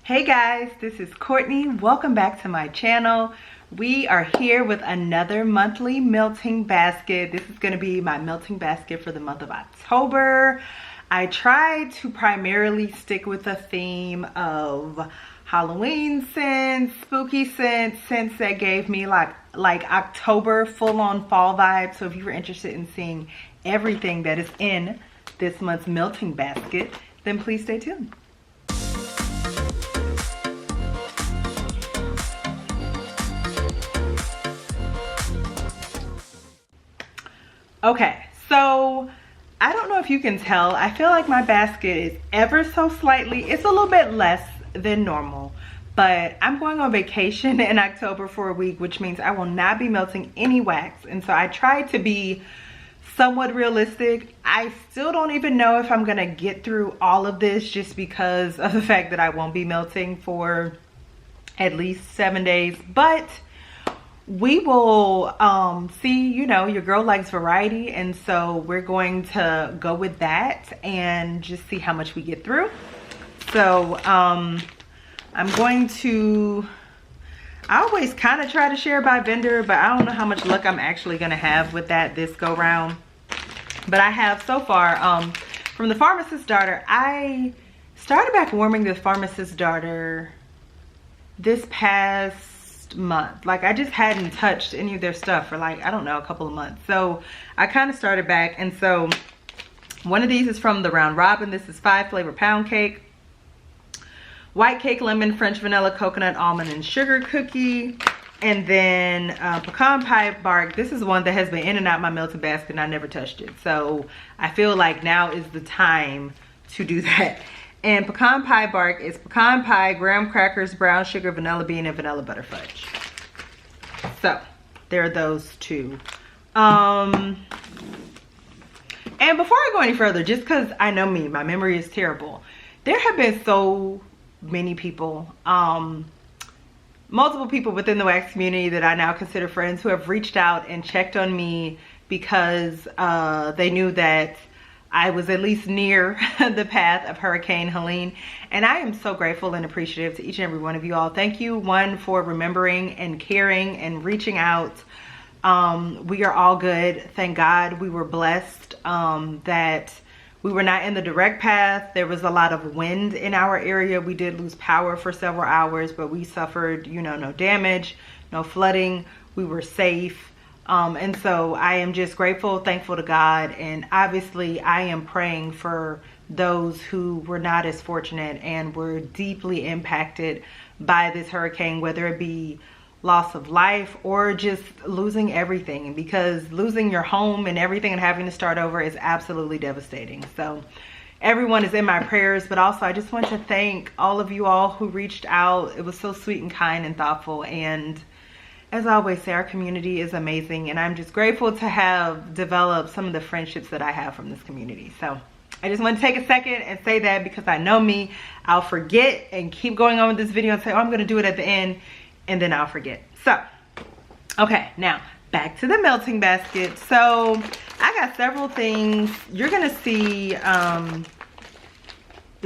Hey guys, this is Courtney. Welcome back to my channel. We are here with another monthly melting basket. This is going to be my melting basket for the month of October. I tried to primarily stick with a theme of Halloween scents, spooky scents that gave me like October full-on fall vibes. So if you were interested in seeing everything that is in this month's melting basket, then please stay tuned. Okay, so I don't know if you can tell, I feel like my basket is ever so slightly, it's a little bit less than normal, but I'm going on vacation in October for a week, which means I will not be melting any wax. And so I tried to be somewhat realistic. I still don't even know if I'm gonna get through all of this just because of the fact that I won't be melting for at least 7 days, but we will see. You know, your girl likes variety, and so we're going to go with that and just see how much we get through. So I'm going to, I always kind of try to share by vendor, but I don't know how much luck I'm actually going to have with that this go round. But I have so far from the Pharmacist's Daughter. I started back warming the Pharmacist's Daughter this past month. Like, I just hadn't touched any of their stuff for like, I don't know, a couple of months. So I kind of started back, and so one of these is from the Round Robin. This is 5 flavor pound cake, white cake, lemon, French vanilla, coconut, almond, and sugar cookie. And then pecan pie bark. This is one that has been in and out my melted basket and I never touched it. So I feel like now is the time to do that. And pecan pie bark is pecan pie, graham crackers, brown sugar, vanilla bean, and vanilla butter fudge. So there are those two. And before I go any further, just because I know me, my memory is terrible, there have been so many people, multiple people within the wax community that I now consider friends, who have reached out and checked on me because they knew that I was at least near the path of Hurricane Helene. And I am so grateful and appreciative to each and every one of you all. Thank you, one, for remembering and caring and reaching out. We are all good. Thank God. We were blessed that we were not in the direct path. There was a lot of wind in our area. We did lose power for several hours, but we suffered, you know, no damage, no flooding. We were safe. And so I am just grateful, thankful to God. And obviously I am praying for those who were not as fortunate and were deeply impacted by this hurricane, whether it be loss of life or just losing everything, because losing your home and everything and having to start over is absolutely devastating. So everyone is in my prayers, but also I just want to thank all of you all who reached out. It was so sweet and kind and thoughtful. And as I always say, our community is amazing, and I'm just grateful to have developed some of the friendships that I have from this community. So I just want to take a second and say that, because I know me, I'll forget and keep going on with this video and say, oh, I'm going to do it at the end, and then I'll forget. So, okay, now back to the melting basket. So I got several things. You're going to see, the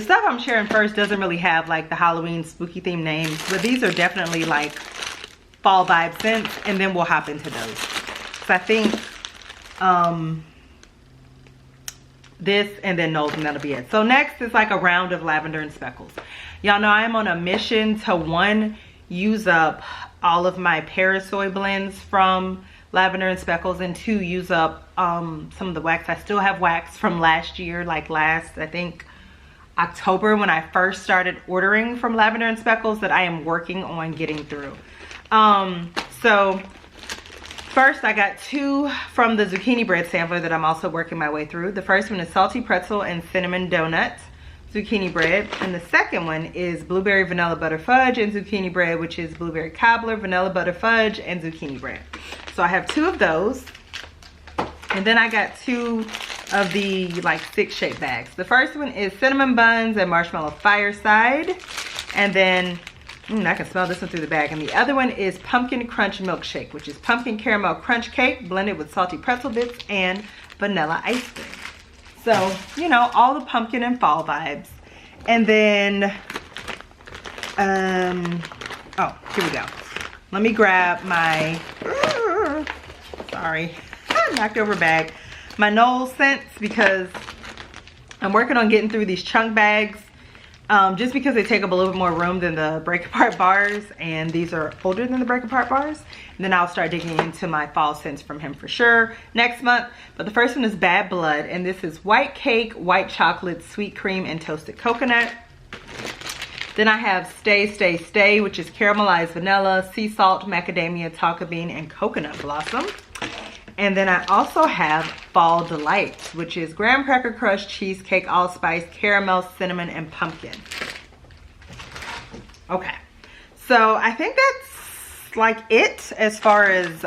stuff I'm sharing first doesn't really have like the Halloween spooky theme names, but these are definitely like fall vibe scents, and then we'll hop into those. So I think this and then those, and that'll be it. So next is like a round of lavender and speckles. Y'all know I am on a mission to, one, use up all of my Parasoy blends from lavender and speckles, and two, use up some of the wax. I still have wax from last year, like last, I think, October, when I first started ordering from lavender and speckles, that I am working on getting through. So first I got two from the zucchini bread sampler that I'm also working my way through. The first one is salty pretzel and cinnamon donut zucchini bread, and the second one is blueberry vanilla butter fudge and zucchini bread, which is blueberry cobbler, vanilla butter fudge, and zucchini bread. So I have two of those, and then I got two of the like stick shaped bags. The first one is cinnamon buns and marshmallow fireside, and then I can smell this one through the bag. And the other one is pumpkin crunch milkshake, which is pumpkin caramel crunch cake blended with salty pretzel bits and vanilla ice cream. So, you know, all the pumpkin and fall vibes. And then Oh, here we go. Let me grab my, sorry, knocked over bag. My Knoll scents, because I'm working on getting through these chunk bags. Just because they take up a little bit more room than the break apart bars, and these are older than the break apart bars. And then I'll start digging into my fall scents from him for sure next month. But the first one is Bad Blood, and this is white cake, white chocolate, sweet cream, and toasted coconut. Then I have Stay, Stay, Stay, which is caramelized vanilla, sea salt, macadamia, tonka bean, and coconut blossom. And then I also have Fall Delights, which is graham cracker crust, cheesecake, allspice, caramel, cinnamon, and pumpkin. Okay, so I think that's like it as far as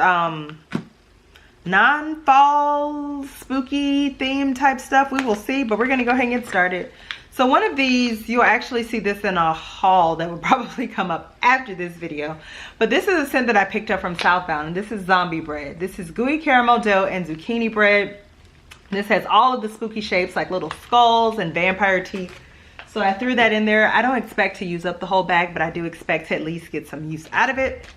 non-fall spooky theme type stuff. We will see, but we're gonna go ahead and get started. So one of these, you'll actually see this in a haul that will probably come up after this video. But this is a scent that I picked up from Southbound, and this is Zombie Bread. This is gooey caramel dough and zucchini bread. This has all of the spooky shapes like little skulls and vampire teeth. So I threw that in there. I don't expect to use up the whole bag, but I do expect to at least get some use out of it.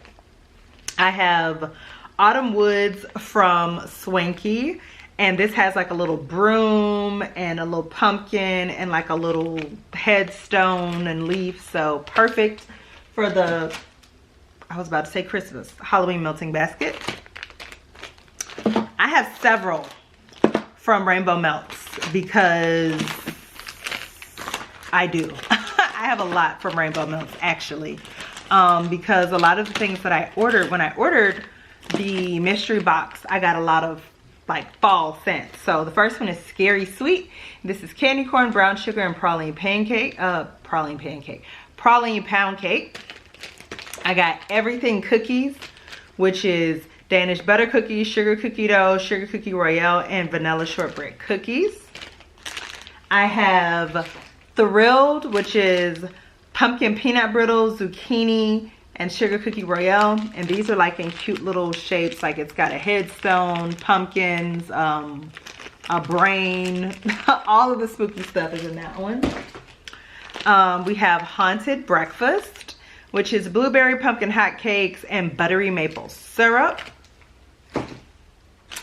I have Autumn Woods from Swanky. And this has like a little broom and a little pumpkin and like a little headstone and leaf. So perfect for the, I was about to say Christmas, Halloween melting basket. I have several from Rainbow Melts because I do. I have a lot from Rainbow Melts actually. Because a lot of the things that I ordered, when I ordered the mystery box, I got a lot of like fall scents. So the first one is Scary Sweet. This is candy corn, brown sugar, and praline pound cake. I got Everything Cookies, which is Danish butter cookies, sugar cookie dough, sugar cookie royale, and vanilla shortbread cookies. I have Thrilled, which is pumpkin peanut brittle, zucchini, and sugar cookie royale. And these are like in cute little shapes, like it's got a headstone, pumpkins, a brain. All of the spooky stuff is in that one. We have Haunted Breakfast, which is blueberry pumpkin hot cakes and buttery maple syrup.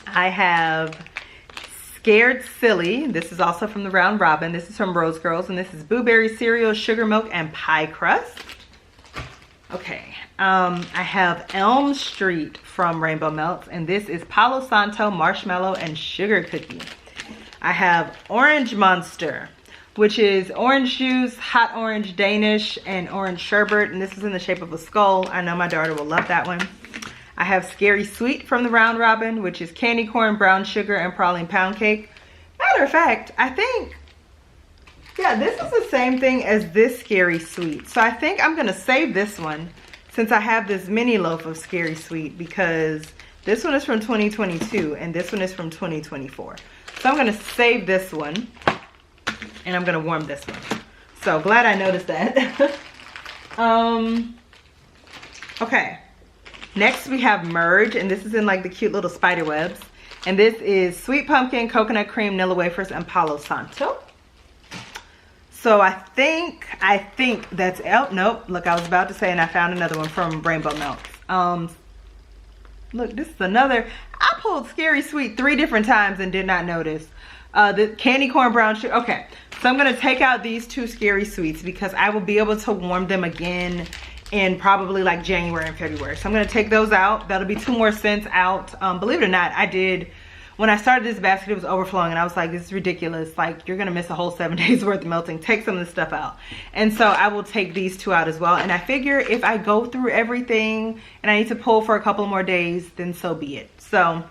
I have Scared Silly. This is also from the Round Robin. This is from Rose Girls, and this is blueberry cereal, sugar milk, and pie crust. Okay, I have Elm Street from Rainbow Melts, and this is Palo Santo, marshmallow, and sugar cookie. I have Orange Monster, which is orange juice, hot orange Danish, and orange sherbet, and this is in the shape of a skull. I know my daughter will love that one. I have Scary Sweet from the Round Robin, which is candy corn, brown sugar, and praline pound cake. Matter of fact, I think, yeah, this is the same thing as this Scary Sweet. So I think I'm gonna save this one since I have this mini loaf of Scary Sweet, because this one is from 2022 and this one is from 2024. So I'm gonna save this one and I'm gonna warm this one. So glad I noticed that. Okay, next we have Merge, and this is in like the cute little spider webs. And this is sweet pumpkin, coconut cream, Nilla wafers, and Palo Santo. So I think that's, oh, nope. Look, I was about to say, and I found another one from Rainbow Melts. Look, this is another, I pulled Scary Sweet 3 different times and did not notice. The candy corn brown sugar. Okay, so I'm gonna take out these 2 Scary Sweets because I will be able to warm them again in probably like January and February. So I'm gonna take those out. That'll be 2 more scents out. Believe it or not, I did, when I started this basket, it was overflowing, and I was like, this is ridiculous. Like, you're gonna miss a whole 7 days worth of melting. Take some of this stuff out. And so I will take these 2 out as well. And I figure if I go through everything and I need to pull for a couple more days, then so be it. So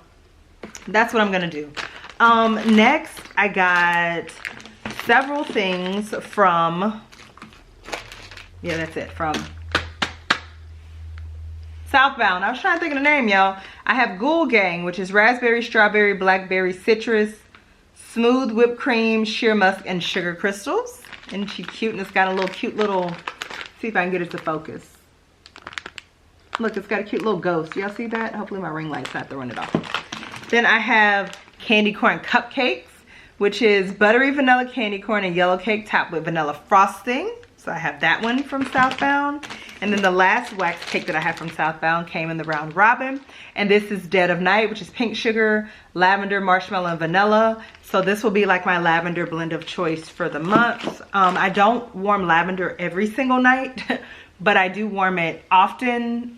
that's what I'm gonna do. Next, I got several things from, yeah, that's it, from Southbound. I was trying to think of the name, y'all. I have Ghoul Gang, which is raspberry, strawberry, blackberry, citrus, smooth whipped cream, sheer musk, and sugar crystals. Isn't she cute? And it's got a little cute little, see if I can get it to focus. Look, it's got a cute little ghost. Y'all see that? Hopefully my ring light's not throwing it off. Then I have candy corn cupcakes, which is buttery vanilla candy corn and yellow cake topped with vanilla frosting. So I have that one from Southbound. And then the last wax cake that I have from Southbound came in the Round Robin. And this is Dead of Night, which is pink sugar, lavender, marshmallow, and vanilla. So this will be like my lavender blend of choice for the month. I don't warm lavender every single night, but I do warm it often,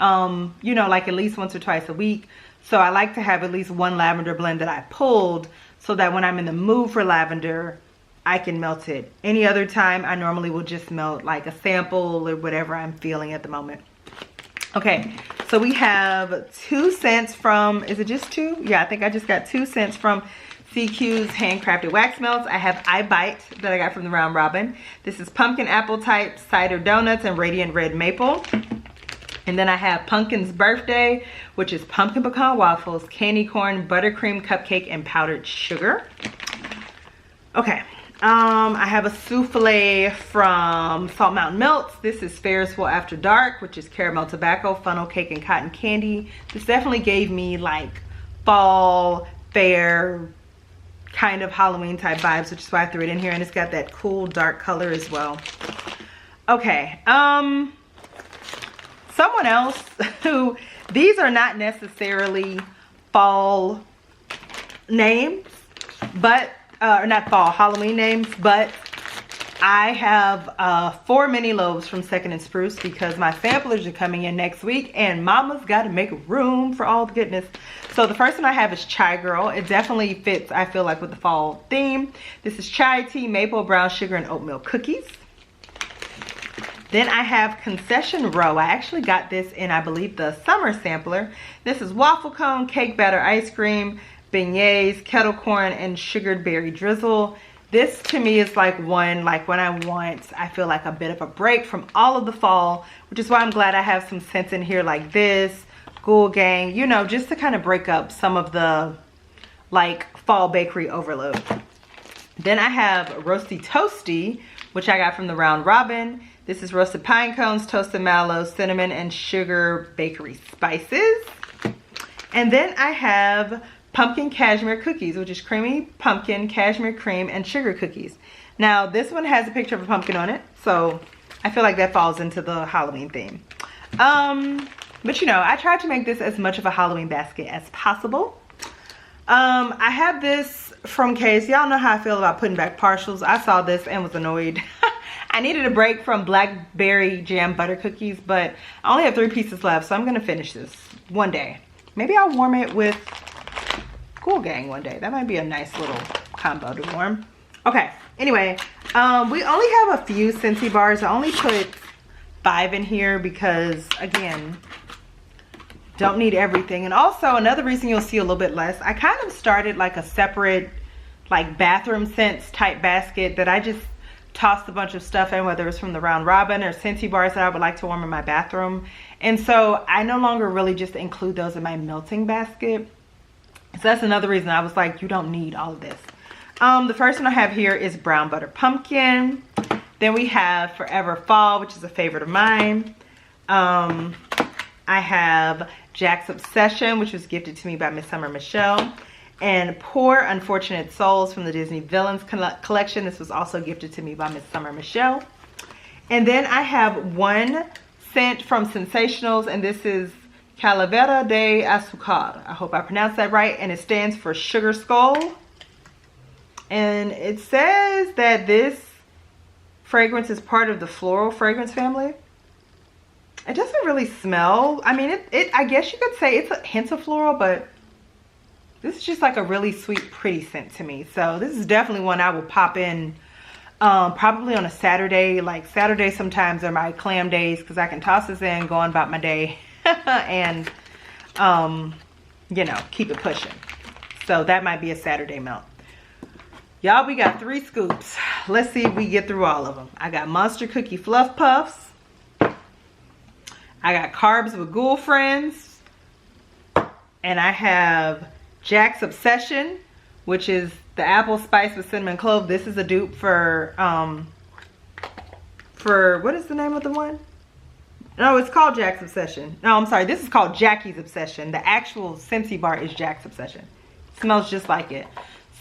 you know, like at least once or twice a week. So I like to have at least one lavender blend that I pulled so that when I'm in the mood for lavender, I can melt it. Any other time, I normally will just melt like a sample or whatever I'm feeling at the moment. Okay, so we have 2 scents from, is it just 2? Yeah, I think I just got 2 scents from CQ's Handcrafted Wax Melts. I have I Bite that I got from the Round Robin. This is Pumpkin Apple Type, Cider Donuts, and Radiant Red Maple. And then I have Pumpkin's Birthday, which is Pumpkin Pecan Waffles, Candy Corn, Buttercream Cupcake, and Powdered Sugar. Okay. I have a souffle from Salt Mountain Melts. This is Ferrisville After Dark, which is caramel tobacco, funnel cake, and cotton candy. This definitely gave me like fall, fair, kind of Halloween type vibes, which is why I threw it in here. And it's got that cool dark color as well. Okay, someone else who, these are not necessarily fall names, but or not fall, Halloween names, but I have 4 mini loaves from Second and Spruce because my samplers are coming in next week and mama's got to make room for all the goodness. So the first one I have is Chai Girl. It definitely fits, I feel like, with the fall theme. This is chai tea, maple, brown sugar, and oatmeal cookies. Then I have Concession Row. I actually got this in, I believe, the summer sampler. This is waffle cone, cake batter, ice cream, beignets, kettle corn, and sugared berry drizzle. This to me is like one, like when I want, I feel like a bit of a break from all of the fall, which is why I'm glad I have some scents in here like this, Ghoul Gang, you know, just to kind of break up some of the like fall bakery overload. Then I have Roasty Toasty, which I got from the Round Robin. This is roasted pine cones, toasted mallow, cinnamon, and sugar bakery spices. And then I have Pumpkin Cashmere Cookies, which is creamy pumpkin, cashmere cream, and sugar cookies. Now, this one has a picture of a pumpkin on it, so I feel like that falls into the Halloween theme. But you know, I tried to make this as much of a Halloween basket as possible. I have this from Case. Y'all know how I feel about putting back partials. I saw this and was annoyed. I needed a break from blackberry jam butter cookies, but I only have 3 pieces left, so I'm gonna finish this one day. Maybe I'll warm it with Ghoul Gang one day. That might be a nice little combo to warm. Okay, anyway, we only have a few Scentsy bars. I only put 5 in here because, again, don't need everything. And also, another reason you'll see a little bit less, I kind of started like a separate, like bathroom scents type basket that I just tossed a bunch of stuff in, whether it's from the Round Robin or Scentsy bars that I would like to warm in my bathroom. And so I no longer really just include those in my melting basket. So that's another reason I was like, you don't need all of this. The first one I have here is Brown Butter Pumpkin. Then we have Forever Fall, which is a favorite of mine. I have Jack's Obsession, which was gifted to me by Miss Summer Michelle. And Poor Unfortunate Souls from the Disney Villains collection. This was also gifted to me by Miss Summer Michelle. And then I have one scent from Sensationals, and this is Calavera de Azúcar. I hope I pronounced that right. And it stands for Sugar Skull. And it says that this fragrance is part of the floral fragrance family. It doesn't really smell. I mean, I guess you could say it's a hint of floral, but this is just like a really sweet, pretty scent to me. So this is definitely one I will pop in probably on a Saturday. Like Saturday sometimes are my clam days because I can toss this in, go on about my day, and you know, keep it pushing. So that might be a Saturday melt. Y'all, we got 3 scoops. Let's see if we get through all of them. I got Monster Cookie Fluff Puffs. I got Carbs with Ghoul Friends. And I have Jack's Obsession, which is the apple spice with cinnamon clove. This is a dupe for what is the name of the one? No, it's called Jack's Obsession. No, I'm sorry. This is called Jackie's Obsession. The actual Scentsy bar is Jack's Obsession. It smells just like it.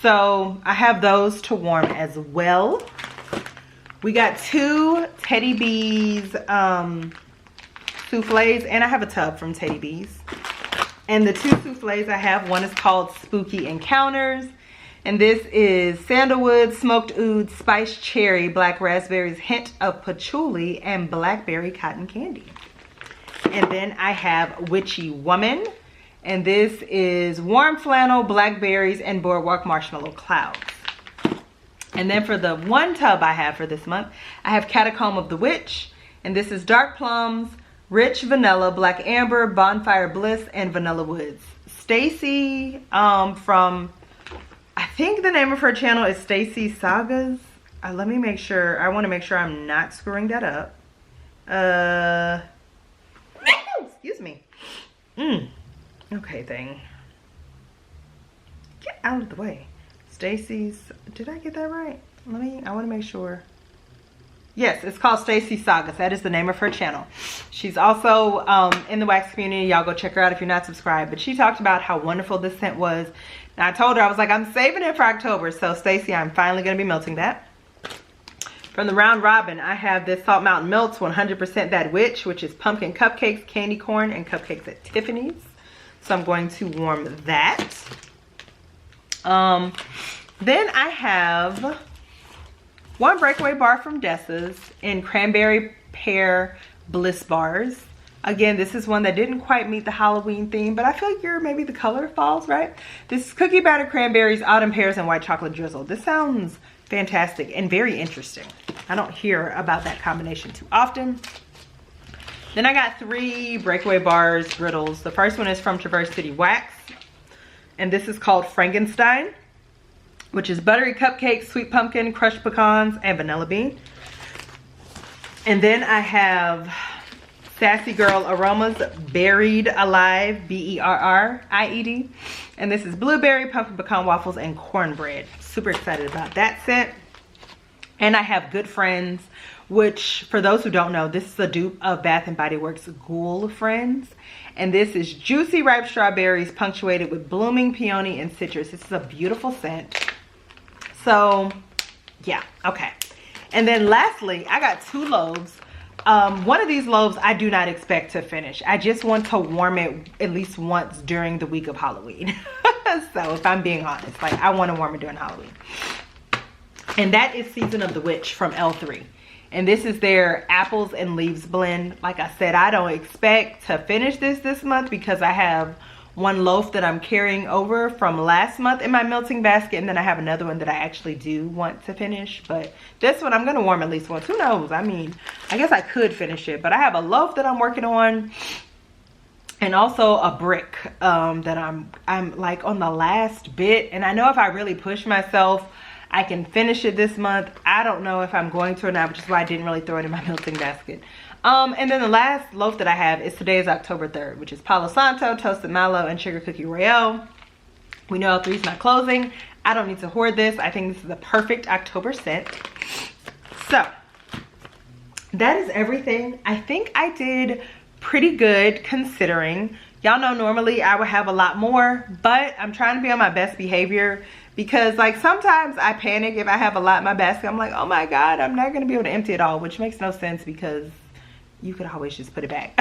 So I have those to warm as well. We got 2 Teddy Bees souffles, and I have a tub from Teddy Bees. And the 2 souffles I have, one is called Spooky Encounters, and this is sandalwood, smoked oud, spiced cherry, black raspberries, hint of patchouli, and blackberry cotton candy. And then I have Witchy Woman, and this is warm flannel, blackberries, and boardwalk marshmallow clouds. And then for the 1 tub I have for this month, I have Catacomb of the Witch, and this is dark plums, rich vanilla, black amber, bonfire bliss, and vanilla woods. Stacy from, I think the name of her channel is Stacy Sagas. Let me make sure. I want to make sure I'm not screwing that up. Excuse me. Okay, thing. Get out of the way. Stacy's. Did I get that right? I want to make sure. Yes, it's called Stacy Sagas. That is the name of her channel. She's also in the wax community. Y'all go check her out if you're not subscribed. But she talked about how wonderful this scent was. And I told her, I was like, I'm saving it for October. So Stacy, I'm finally going to be melting that. From the Round Robin, I have this Salt Mountain Melts 100% Bad Witch, which is pumpkin cupcakes, candy corn, and cupcakes at Tiffany's. So I'm going to warm that. Then I have 1 breakaway bar from Dessa's in cranberry pear bliss bars. Again, this is one that didn't quite meet the Halloween theme, but I feel like maybe the color falls, right? This is cookie batter cranberries, autumn pears, and white chocolate drizzle. This sounds fantastic and very interesting. I don't hear about that combination too often. Then I got 3 breakaway bars griddles. The first one is from Traverse City Wax, and this is called Frankenstein, which is buttery cupcakes, sweet pumpkin, crushed pecans, and vanilla bean. And then I have Sassy Girl Aromas Berried Alive, B-E-R-R-I-E-D. And this is blueberry, pumpkin pecan waffles, and cornbread. Super excited about that scent. And I have Good Friends, which for those who don't know, this is a dupe of Bath & Body Works Ghoul Friends. And this is juicy ripe strawberries punctuated with blooming peony and citrus. This is a beautiful scent. So yeah, okay. And then lastly, I got 2 loaves. One of these loaves I do not expect to finish. I just want to warm it at least once during the week of Halloween. So if I'm being honest, like I want to warm it during Halloween. And that is Season of the Witch from L3. And this is their apples and leaves blend. Like I said, I don't expect to finish this month because I have 1 loaf that I'm carrying over from last month in my melting basket, and then I have another one that I actually do want to finish. But this one I'm gonna warm at least once. Who knows? I mean, I guess I could finish it, but I have a loaf that I'm working on, and also a brick that I'm like on the last bit. And I know if I really push myself, I can finish it this month. I don't know if I'm going to or not, which is why I didn't really throw it in my melting basket. And then the last loaf that I have is today is October 3rd, which is Palo Santo, Toasted Mallow, and Sugar Cookie Royale. We know L3 is not closing. I don't need to hoard this. I think this is the perfect October scent. So that is everything. I think I did pretty good considering. Y'all know normally I would have a lot more, but I'm trying to be on my best behavior because like sometimes I panic if I have a lot in my basket. I'm like, oh my God, I'm not gonna be able to empty it all, which makes no sense because you could always just put it back.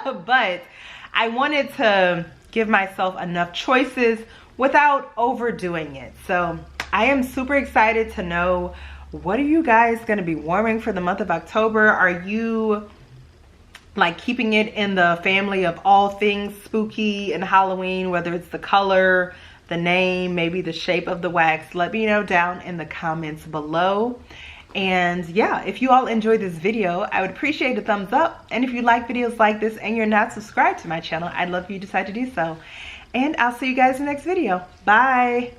But I wanted to give myself enough choices without overdoing it. So I am super excited to know, what are you guys gonna be warming for the month of October? Are you like keeping it in the family of all things spooky and Halloween, whether it's the color, the name, maybe the shape of the wax? Let me know down in the comments below. And yeah, if you all enjoyed this video, I would appreciate a thumbs up. And if you like videos like this and you're not subscribed to my channel, I'd love if you decide to do so. And I'll see you guys in the next video. Bye.